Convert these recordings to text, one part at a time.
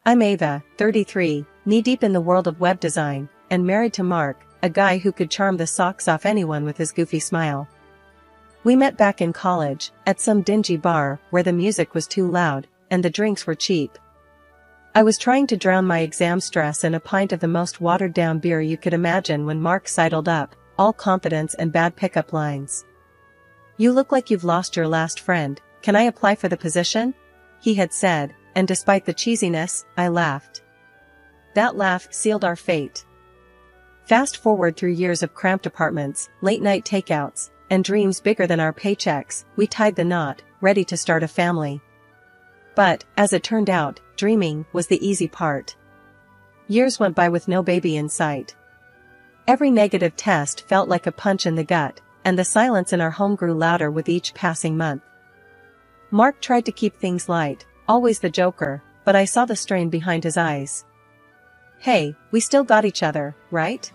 I'm Ava, 33, knee-deep in the world of web design, and married to Mark, a guy who could charm the socks off anyone with his goofy smile. We met back in college, at some dingy bar where the music was too loud, and the drinks were cheap. I was trying to drown my exam stress in a pint of the most watered-down beer you could imagine when Mark sidled up, all confidence and bad pickup lines. "You look like you've lost your last friend, can I apply for the position?" he had said, and despite the cheesiness, I laughed. That laugh sealed our fate. Fast forward through years of cramped apartments, late-night takeouts, and dreams bigger than our paychecks, we tied the knot, ready to start a family. But, as it turned out, dreaming was the easy part. Years went by with no baby in sight. Every negative test felt like a punch in the gut, and the silence in our home grew louder with each passing month. Mark tried to keep things light, always the joker, but I saw the strain behind his eyes. "Hey, we still got each other, right?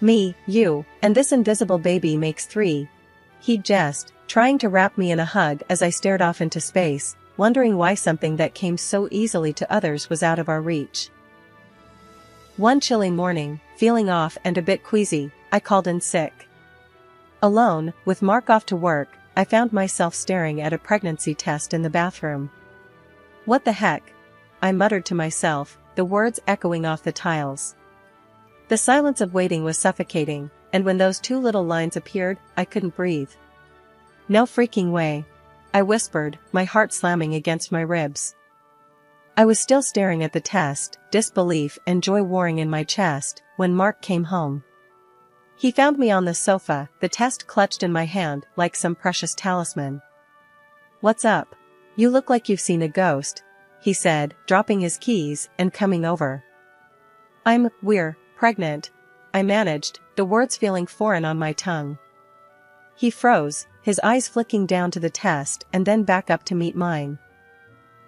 Me, you, and this invisible baby makes 3. He'd jest, trying to wrap me in a hug as I stared off into space, wondering why something that came so easily to others was out of our reach. One chilly morning, feeling off and a bit queasy, I called in sick. Alone, with Mark off to work, I found myself staring at a pregnancy test in the bathroom. "What the heck?" I muttered to myself, the words echoing off the tiles. The silence of waiting was suffocating, and when those 2 little lines appeared, I couldn't breathe. "No freaking way," I whispered, my heart slamming against my ribs. I was still staring at the test, disbelief and joy warring in my chest, when Mark came home. He found me on the sofa, the test clutched in my hand like some precious talisman. "What's up? You look like you've seen a ghost," he said, dropping his keys and coming over. We're pregnant," I managed, the words feeling foreign on my tongue. He froze, his eyes flicking down to the test and then back up to meet mine.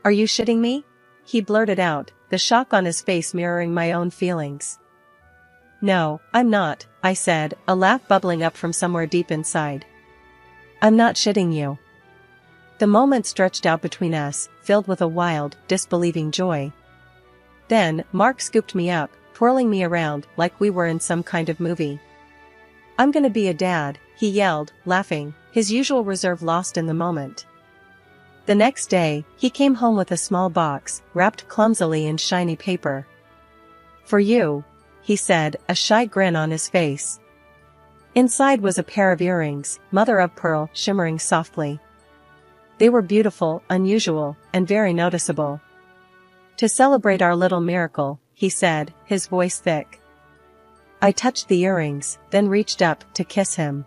"Are you shitting me?" he blurted out, the shock on his face mirroring my own feelings. "No, I'm not," I said, a laugh bubbling up from somewhere deep inside. "I'm not shitting you." The moment stretched out between us, filled with a wild, disbelieving joy. Then, Mark scooped me up, twirling me around like we were in some kind of movie. "I'm gonna be a dad," he yelled, laughing, his usual reserve lost in the moment. The next day, he came home with a small box, wrapped clumsily in shiny paper. "For you," he said, a shy grin on his face. Inside was a pair of earrings, mother of pearl, shimmering softly. They were beautiful, unusual, and very noticeable. "To celebrate our little miracle," he said, his voice thick. I touched the earrings, then reached up to kiss him.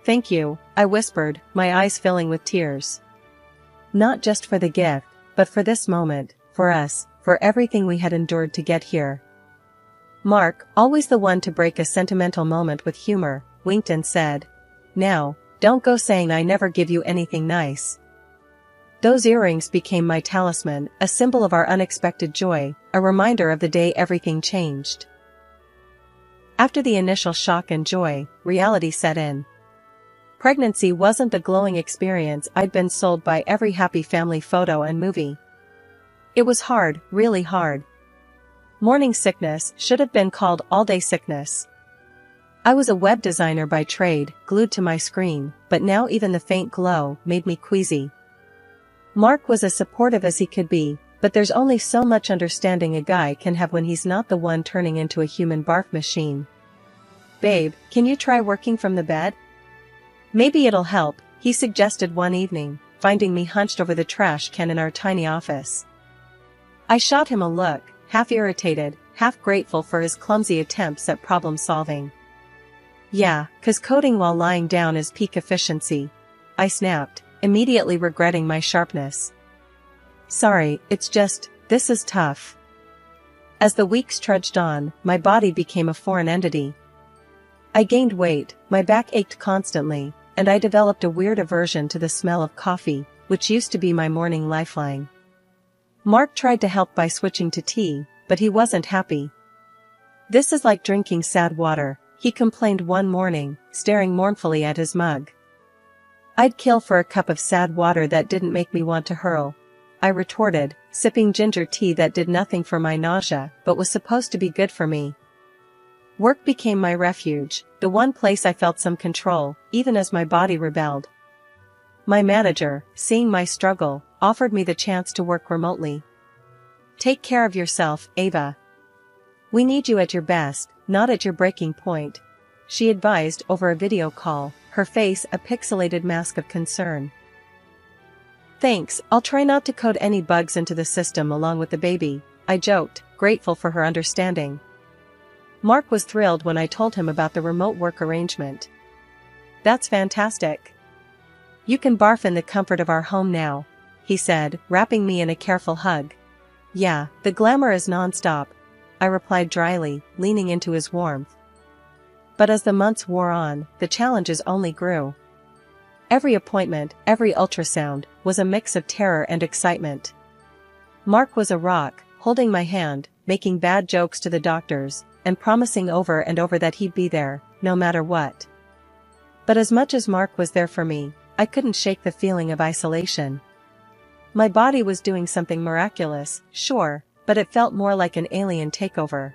"Thank you," I whispered, my eyes filling with tears. Not just for the gift, but for this moment, for us, for everything we had endured to get here. Mark, always the one to break a sentimental moment with humor, winked and said, "Now, don't go saying I never give you anything nice." Those earrings became my talisman, a symbol of our unexpected joy, a reminder of the day everything changed. After the initial shock and joy, reality set in. Pregnancy wasn't the glowing experience I'd been sold by every happy family photo and movie. It was hard, really hard. Morning sickness should have been called all-day sickness. I was a web designer by trade, glued to my screen, but now even the faint glow made me queasy. Mark was as supportive as he could be, but there's only so much understanding a guy can have when he's not the one turning into a human barf machine. "Babe, can you try working from the bed? Maybe it'll help," he suggested one evening, finding me hunched over the trash can in our tiny office. I shot him a look, half irritated, half grateful for his clumsy attempts at problem solving. "Yeah, 'cause coding while lying down is peak efficiency," I snapped, immediately regretting my sharpness. "Sorry, it's just, this is tough." As the weeks trudged on, my body became a foreign entity. I gained weight, my back ached constantly, and I developed a weird aversion to the smell of coffee, which used to be my morning lifeline. Mark tried to help by switching to tea, but he wasn't happy. "This is like drinking sad water," he complained one morning, staring mournfully at his mug. "I'd kill for a cup of sad water that didn't make me want to hurl," I retorted, sipping ginger tea that did nothing for my nausea but was supposed to be good for me. Work became my refuge, the one place I felt some control, even as my body rebelled. My manager, seeing my struggle, offered me the chance to work remotely. "Take care of yourself, Ava. We need you at your best, not at your breaking point," she advised over a video call, her face a pixelated mask of concern. "Thanks, I'll try not to code any bugs into the system along with the baby," I joked, grateful for her understanding. Mark was thrilled when I told him about the remote work arrangement. "That's fantastic. You can barf in the comfort of our home now," he said, wrapping me in a careful hug. "Yeah, the glamour is non-stop," I replied dryly, leaning into his warmth. But as the months wore on, the challenges only grew. Every appointment, every ultrasound, was a mix of terror and excitement. Mark was a rock, holding my hand, making bad jokes to the doctors, and promising over and over that he'd be there, no matter what. But as much as Mark was there for me, I couldn't shake the feeling of isolation. My body was doing something miraculous, sure, but it felt more like an alien takeover.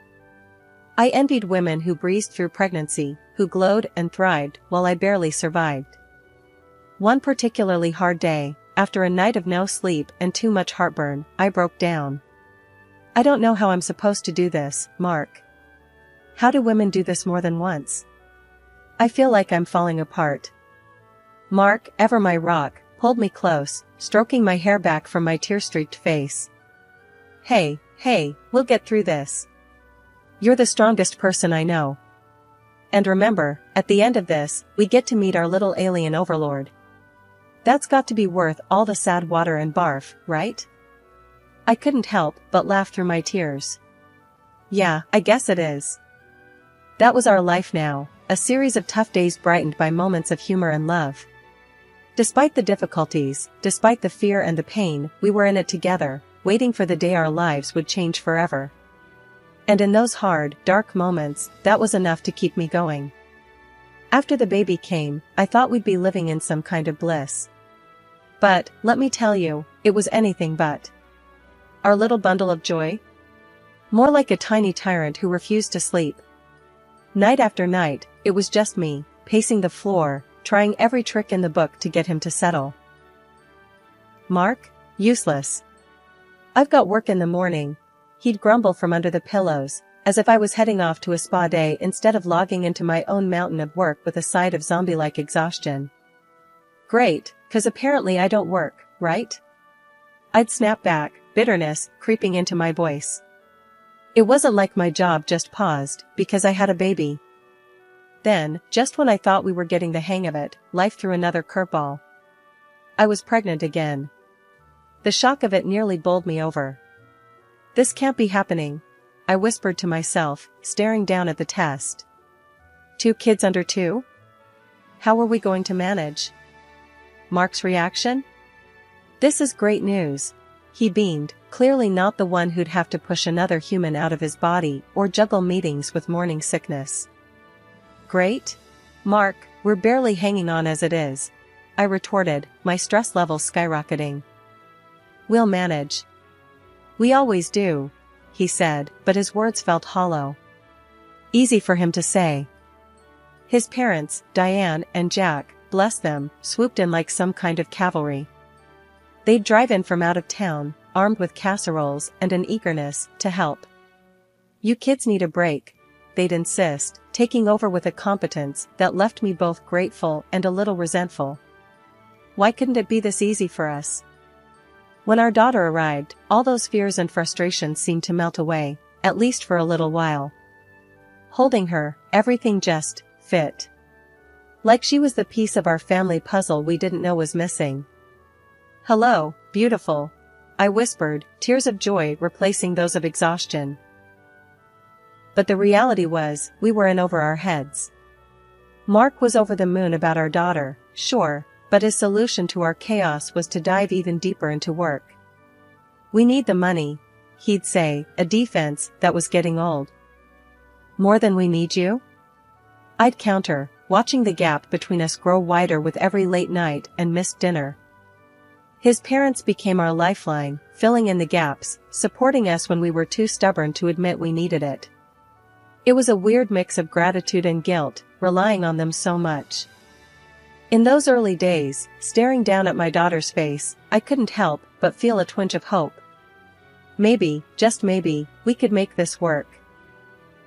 I envied women who breezed through pregnancy, who glowed and thrived, while I barely survived. One particularly hard day, after a night of no sleep and too much heartburn, I broke down. "I don't know how I'm supposed to do this, Mark. How do women do this more than once? I feel like I'm falling apart." Mark, ever my rock, pulled me close, stroking my hair back from my tear-streaked face. Hey, we'll get through this. You're the strongest person I know. And remember, at the end of this, we get to meet our little alien overlord. That's got to be worth all the sad water and barf, right?" I couldn't help but laugh through my tears. "Yeah, I guess it is." That was our life now, a series of tough days brightened by moments of humor and love. Despite the difficulties, despite the fear and the pain, we were in it together, waiting for the day our lives would change forever. And in those hard, dark moments, that was enough to keep me going. After the baby came, I thought we'd be living in some kind of bliss. But, let me tell you, it was anything but. Our little bundle of joy? More like a tiny tyrant who refused to sleep. Night after night, it was just me, pacing the floor, trying every trick in the book to get him to settle. "Mark? Useless. I've got work in the morning," he'd grumble from under the pillows, as if I was heading off to a spa day instead of logging into my own mountain of work with a side of zombie-like exhaustion. "Great, 'cause apparently I don't work, right?" I'd snap back, bitterness creeping into my voice. It wasn't like my job just paused because I had a baby. Then, just when I thought we were getting the hang of it, life threw another curveball. I was pregnant again. The shock of it nearly bowled me over. "This can't be happening," I whispered to myself, staring down at the test. 2 kids under 2? How were we going to manage? Mark's reaction? "This is great news." He beamed, clearly not the one who'd have to push another human out of his body or juggle meetings with morning sickness. "Great? Mark, we're barely hanging on as it is," I retorted, my stress levels skyrocketing. "We'll manage." "We always do," he said, but his words felt hollow. Easy for him to say. His parents, Diane and Jack, bless them, swooped in like some kind of cavalry. They'd drive in from out of town, armed with casseroles and an eagerness to help. "You kids need a break," they'd insist, taking over with a competence that left me both grateful and a little resentful. Why couldn't it be this easy for us? When our daughter arrived, all those fears and frustrations seemed to melt away, at least for a little while. Holding her, everything just fit. Like she was the piece of our family puzzle we didn't know was missing. "Hello, beautiful," I whispered, tears of joy replacing those of exhaustion. But the reality was, we were in over our heads. Mark was over the moon about our daughter, sure, but his solution to our chaos was to dive even deeper into work. "We need the money," he'd say, a defense that was getting old. "More than we need you?" I'd counter, watching the gap between us grow wider with every late night and missed dinner. His parents became our lifeline, filling in the gaps, supporting us when we were too stubborn to admit we needed it. It was a weird mix of gratitude and guilt, relying on them so much. In those early days, staring down at my daughter's face, I couldn't help but feel a twinge of hope. Maybe, just maybe, we could make this work.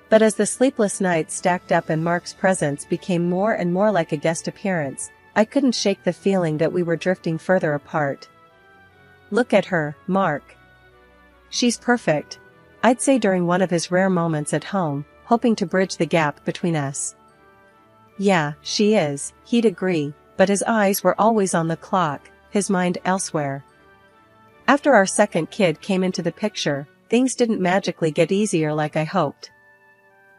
But as the sleepless nights stacked up and Mark's presence became more and more like a guest appearance, I couldn't shake the feeling that we were drifting further apart. "Look at her, Mark. She's perfect," I'd say during one of his rare moments at home, hoping to bridge the gap between us. "Yeah, she is," he'd agree, but his eyes were always on the clock, his mind elsewhere. After our second kid came into the picture, things didn't magically get easier like I hoped.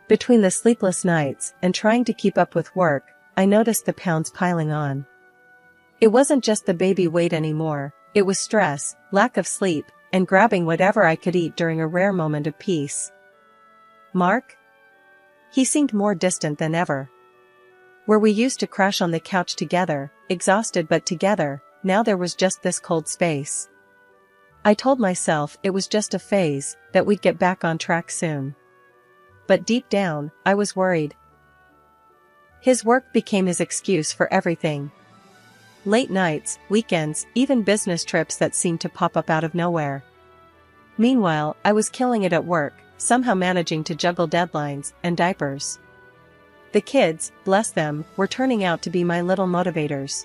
Between the sleepless nights and trying to keep up with work, I noticed the pounds piling on. It wasn't just the baby weight anymore, it was stress, lack of sleep, and grabbing whatever I could eat during a rare moment of peace. Mark? He seemed more distant than ever. Where we used to crash on the couch together, exhausted but together, now there was just this cold space. I told myself it was just a phase, that we'd get back on track soon. But deep down, I was worried. His work became his excuse for everything. Late nights, weekends, even business trips that seemed to pop up out of nowhere. Meanwhile, I was killing it at work, somehow managing to juggle deadlines and diapers. The kids, bless them, were turning out to be my little motivators.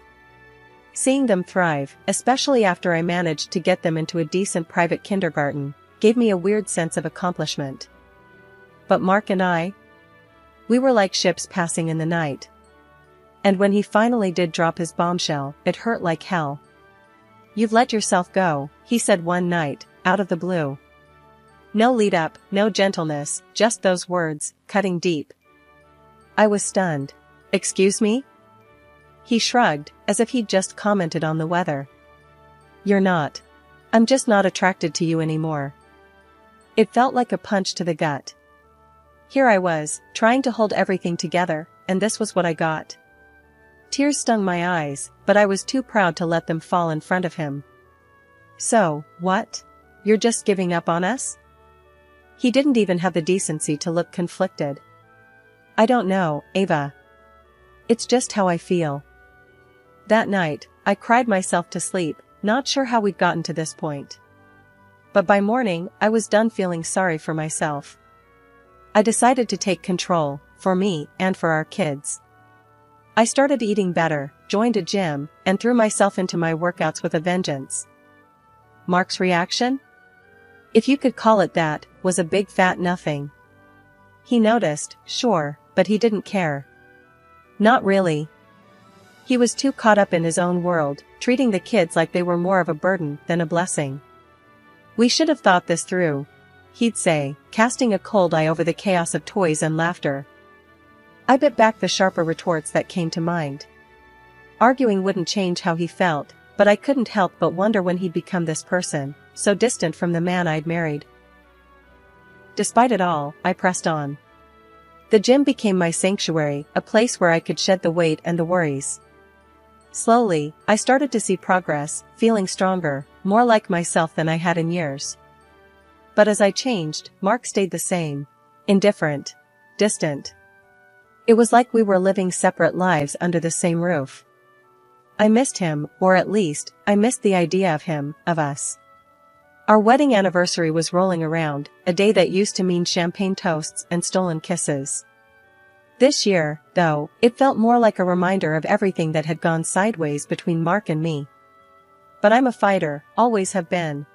Seeing them thrive, especially after I managed to get them into a decent private kindergarten, gave me a weird sense of accomplishment. But Mark and I? We were like ships passing in the night. And when he finally did drop his bombshell, it hurt like hell. "You've let yourself go," he said one night, out of the blue. No lead up, no gentleness, just those words, cutting deep. I was stunned. "Excuse me?" He shrugged, as if he'd just commented on the weather. "You're not. I'm just not attracted to you anymore." It felt like a punch to the gut. Here I was, trying to hold everything together, and this was what I got. Tears stung my eyes, but I was too proud to let them fall in front of him. "So, what? You're just giving up on us?" He didn't even have the decency to look conflicted. "I don't know, Ava. It's just how I feel." That night, I cried myself to sleep, not sure how we'd gotten to this point. But by morning, I was done feeling sorry for myself. I decided to take control, for me and for our kids. I started eating better, joined a gym, and threw myself into my workouts with a vengeance. Mark's reaction? If you could call it that, was a big fat nothing. He noticed, sure, but he didn't care. Not really. He was too caught up in his own world, treating the kids like they were more of a burden than a blessing. "We should have thought this through," he'd say, casting a cold eye over the chaos of toys and laughter. I bit back the sharper retorts that came to mind. Arguing wouldn't change how he felt, but I couldn't help but wonder when he'd become this person, so distant from the man I'd married. Despite it all, I pressed on. The gym became my sanctuary, a place where I could shed the weight and the worries. Slowly, I started to see progress, feeling stronger, more like myself than I had in years. But as I changed, Mark stayed the same. Indifferent. Distant. It was like we were living separate lives under the same roof. I missed him, or at least, I missed the idea of him, of us. Our wedding anniversary was rolling around, a day that used to mean champagne toasts and stolen kisses. This year, though, it felt more like a reminder of everything that had gone sideways between Mark and me. But I'm a fighter, always have been.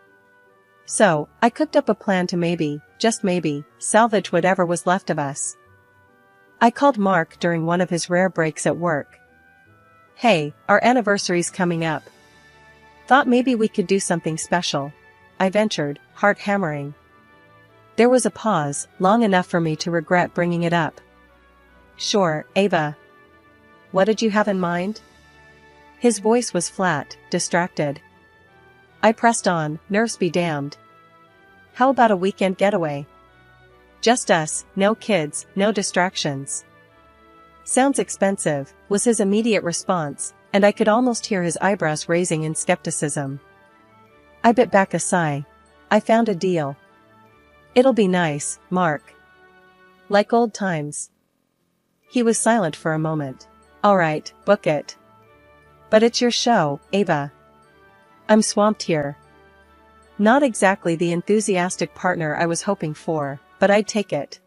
So, I cooked up a plan to maybe, just maybe, salvage whatever was left of us. I called Mark during one of his rare breaks at work. "Hey, our anniversary's coming up. Thought maybe we could do something special," I ventured, heart hammering. There was a pause, long enough for me to regret bringing it up. "Sure, Ava. What did you have in mind?" His voice was flat, distracted. I pressed on, nerves be damned. "How about a weekend getaway? Just us, no kids, no distractions." "Sounds expensive," was his immediate response, and I could almost hear his eyebrows raising in skepticism. I bit back a sigh. I found a deal. It'll be nice, Mark. Like old times. He was silent for a moment. All right, book it. But it's your show, Ava. I'm swamped here. Not exactly the enthusiastic partner I was hoping for, but I'd take it.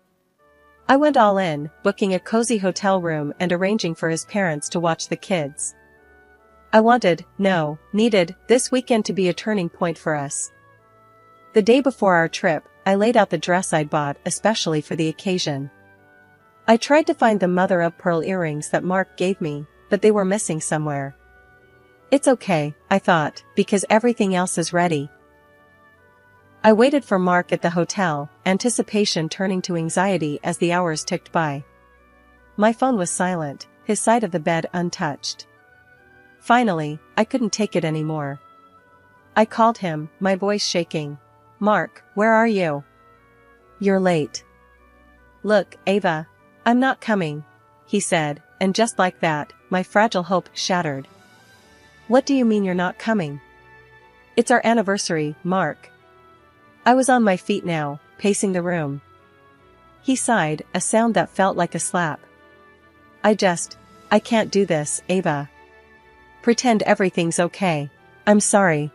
I went all in, booking a cozy hotel room and arranging for his parents to watch the kids. I needed this weekend to be a turning point for us. The day before our trip, I laid out the dress I'd bought especially for the occasion. I tried to find the mother-of-pearl earrings that Mark gave me, but they were missing somewhere. It's okay, I thought, because everything else is ready. I waited for Mark at the hotel, anticipation turning to anxiety as the hours ticked by. My phone was silent, his side of the bed untouched. Finally, I couldn't take it anymore. I called him, my voice shaking. Mark, where are you? You're late. Look, Ava. I'm not coming, he said, and just like that, my fragile hope shattered. What do you mean you're not coming? It's our anniversary, Mark. I was on my feet now, pacing the room. He sighed, a sound that felt like a slap. I can't do this, Ava. Pretend everything's okay. I'm sorry.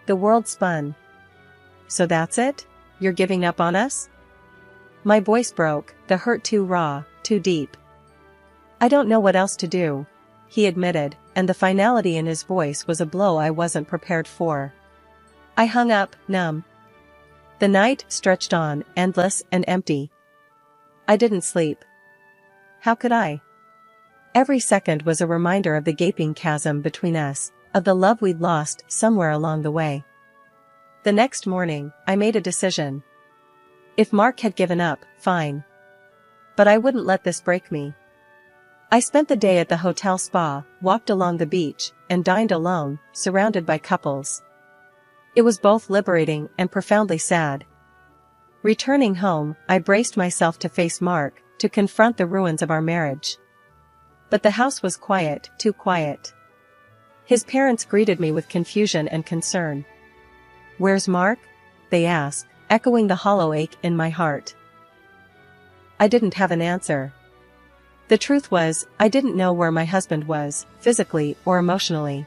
The world spun. So that's it? You're giving up on us? My voice broke, the hurt too raw, too deep. I don't know what else to do, he admitted, and the finality in his voice was a blow I wasn't prepared for. I hung up, numb. The night stretched on, endless and empty. I didn't sleep. How could I? Every second was a reminder of the gaping chasm between us, of the love we'd lost somewhere along the way. The next morning, I made a decision. If Mark had given up, fine. But I wouldn't let this break me. I spent the day at the hotel spa, walked along the beach, and dined alone, surrounded by couples. It was both liberating and profoundly sad. Returning home, I braced myself to face Mark, to confront the ruins of our marriage. But the house was quiet, too quiet. His parents greeted me with confusion and concern. Where's Mark? They asked, echoing the hollow ache in my heart. I didn't have an answer. The truth was, I didn't know where my husband was, physically or emotionally.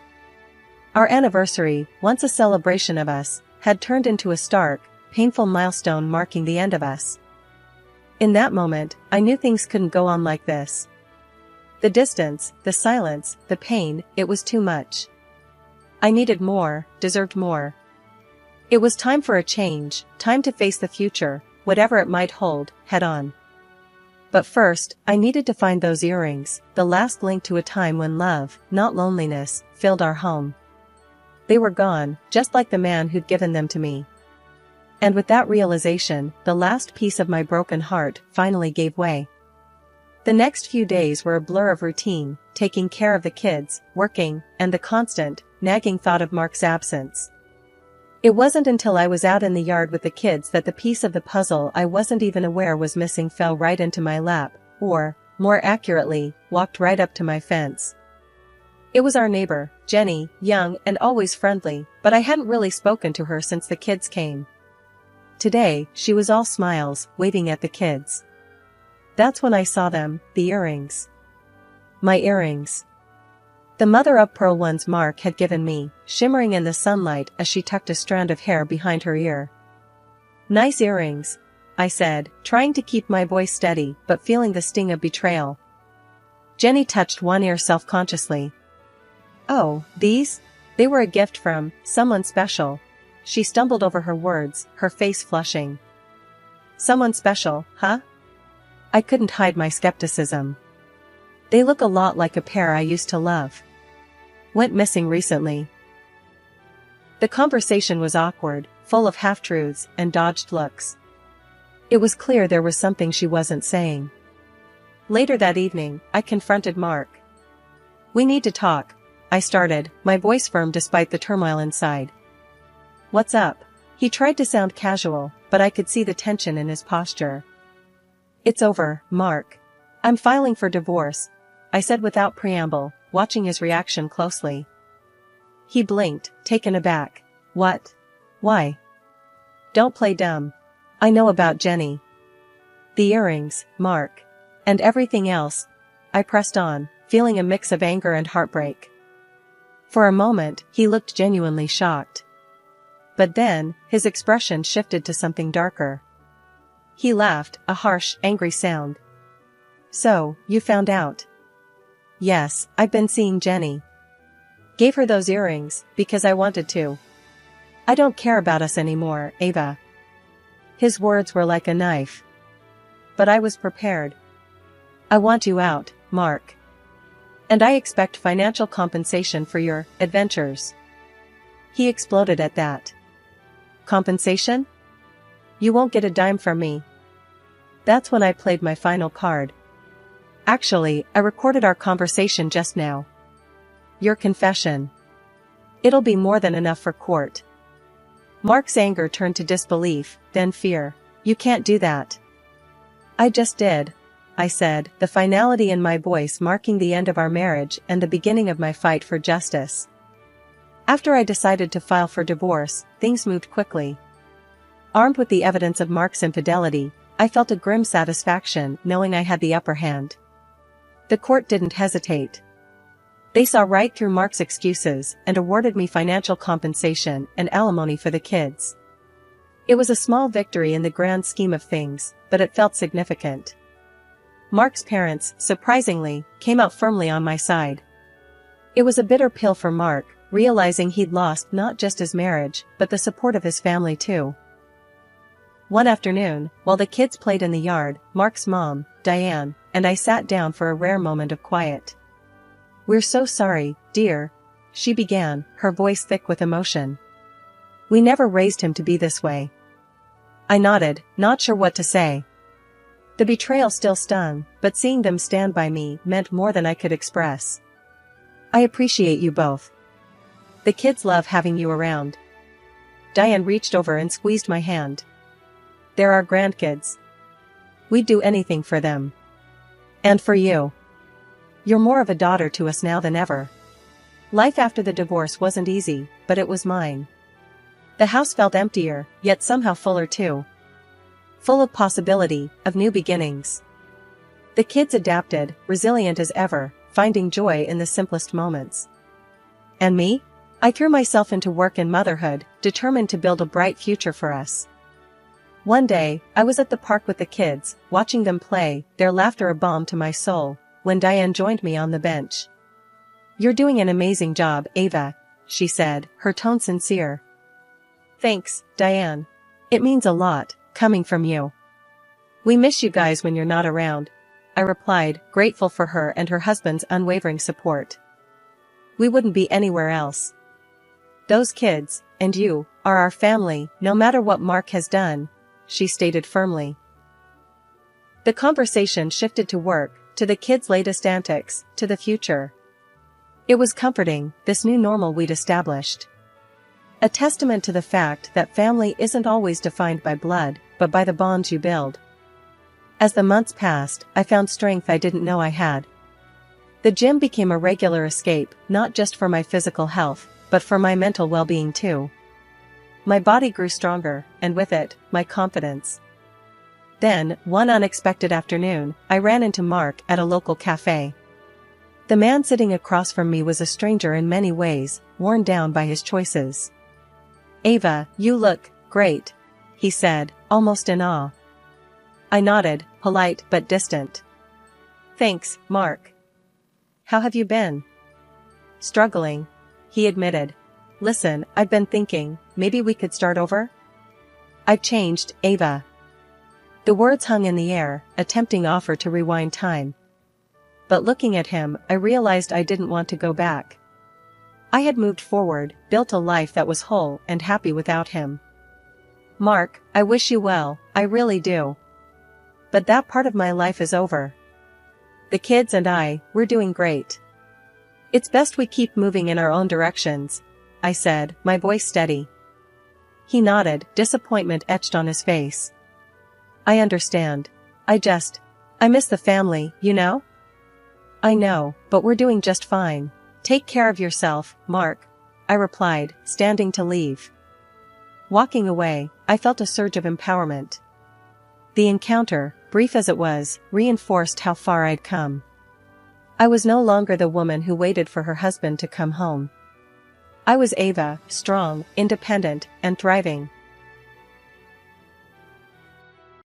Our anniversary, once a celebration of us, had turned into a stark, painful milestone marking the end of us. In that moment, I knew things couldn't go on like this. The distance, the silence, the pain, it was too much. I needed more, deserved more. It was time for a change, time to face the future, whatever it might hold, head on. But first, I needed to find those earrings, the last link to a time when love, not loneliness, filled our home. They were gone, just like the man who'd given them to me. And with that realization, the last piece of my broken heart finally gave way. The next few days were a blur of routine, taking care of the kids, working, and the constant, nagging thought of Mark's absence. It wasn't until I was out in the yard with the kids that the piece of the puzzle I wasn't even aware was missing fell right into my lap, or, more accurately, walked right up to my fence. It was our neighbor, Jenny, young and always friendly, but I hadn't really spoken to her since the kids came. Today, she was all smiles, waving at the kids. That's when I saw them, the earrings. My earrings. The mother-of-pearl ones Mark had given me, shimmering in the sunlight as she tucked a strand of hair behind her ear. Nice earrings, I said, trying to keep my voice steady but feeling the sting of betrayal. Jenny touched one ear self-consciously. Oh, these? They were a gift from someone special. She stumbled over her words, her face flushing. Someone special, huh? I couldn't hide my skepticism. They look a lot like a pair I used to love. Went missing recently. The conversation was awkward, full of half-truths and dodged looks. It was clear there was something she wasn't saying. Later that evening, I confronted Mark. We need to talk, I started, my voice firm despite the turmoil inside. What's up? He tried to sound casual, but I could see the tension in his posture. It's over, Mark. I'm filing for divorce, I said without preamble, watching his reaction closely. He blinked, taken aback. What? Why? Don't play dumb. I know about Jenny. The earrings, Mark. And everything else. I pressed on, feeling a mix of anger and heartbreak. For a moment, he looked genuinely shocked. But then, his expression shifted to something darker. He laughed, a harsh, angry sound. So, you found out? Yes, I've been seeing Jenny. Gave her those earrings, because I wanted to. I don't care about us anymore, Ava. His words were like a knife. But I was prepared. I want you out, Mark. And I expect financial compensation for your adventures. He exploded at that. Compensation? You won't get a dime from me. That's when I played my final card. Actually, I recorded our conversation just now. Your confession. It'll be more than enough for court. Mark's anger turned to disbelief, then fear. You can't do that. I just did, I said, the finality in my voice marking the end of our marriage and the beginning of my fight for justice. After I decided to file for divorce, things moved quickly. Armed with the evidence of Mark's infidelity, I felt a grim satisfaction knowing I had the upper hand. The court didn't hesitate. They saw right through Mark's excuses and awarded me financial compensation and alimony for the kids. It was a small victory in the grand scheme of things, but it felt significant. Mark's parents, surprisingly, came out firmly on my side. It was a bitter pill for Mark, realizing he'd lost not just his marriage, but the support of his family too. One afternoon, while the kids played in the yard, Mark's mom, Diane, and I sat down for a rare moment of quiet. We're so sorry, dear, she began, her voice thick with emotion. We never raised him to be this way. I nodded, not sure what to say. The betrayal still stung, but seeing them stand by me meant more than I could express. I appreciate you both. The kids love having you around. Diane reached over and squeezed my hand. They're our grandkids. We'd do anything for them. And for you. You're more of a daughter to us now than ever. Life after the divorce wasn't easy, but it was mine. The house felt emptier, yet somehow fuller too. Full of possibility, of new beginnings. The kids adapted, resilient as ever, finding joy in the simplest moments. And me? I threw myself into work and motherhood, determined to build a bright future for us. One day, I was at the park with the kids, watching them play, their laughter a balm to my soul, when Diane joined me on the bench. You're doing an amazing job, Ava, she said, her tone sincere. Thanks, Diane. It means a lot, coming from you. We miss you guys when you're not around, I replied, grateful for her and her husband's unwavering support. We wouldn't be anywhere else. Those kids, and you, are our family, no matter what Mark has done, she stated firmly. The conversation shifted to work, to the kids' latest antics, to the future. It was comforting, this new normal we'd established. A testament to the fact that family isn't always defined by blood, but by the bonds you build. As the months passed, I found strength I didn't know I had. The gym became a regular escape, not just for my physical health, but for my mental well-being too. My body grew stronger, and with it, my confidence. Then, one unexpected afternoon, I ran into Mark at a local cafe. The man sitting across from me was a stranger in many ways, worn down by his choices. Ava, you look great, he said, almost in awe. I nodded, polite but distant. Thanks, Mark. How have you been? Struggling, he admitted. Listen, I've been thinking, maybe we could start over? I've changed, Ava. The words hung in the air, a tempting offer to rewind time. But looking at him, I realized I didn't want to go back. I had moved forward, built a life that was whole and happy without him. Mark, I wish you well, I really do. But that part of my life is over. The kids and I, we're doing great. It's best we keep moving in our own directions, I said, my voice steady. He nodded, disappointment etched on his face. I understand. I miss the family, you know? I know, but we're doing just fine. Take care of yourself, Mark, I replied, standing to leave. Walking away, I felt a surge of empowerment. The encounter, brief as it was, reinforced how far I'd come. I was no longer the woman who waited for her husband to come home. I was Ava, strong, independent, and thriving.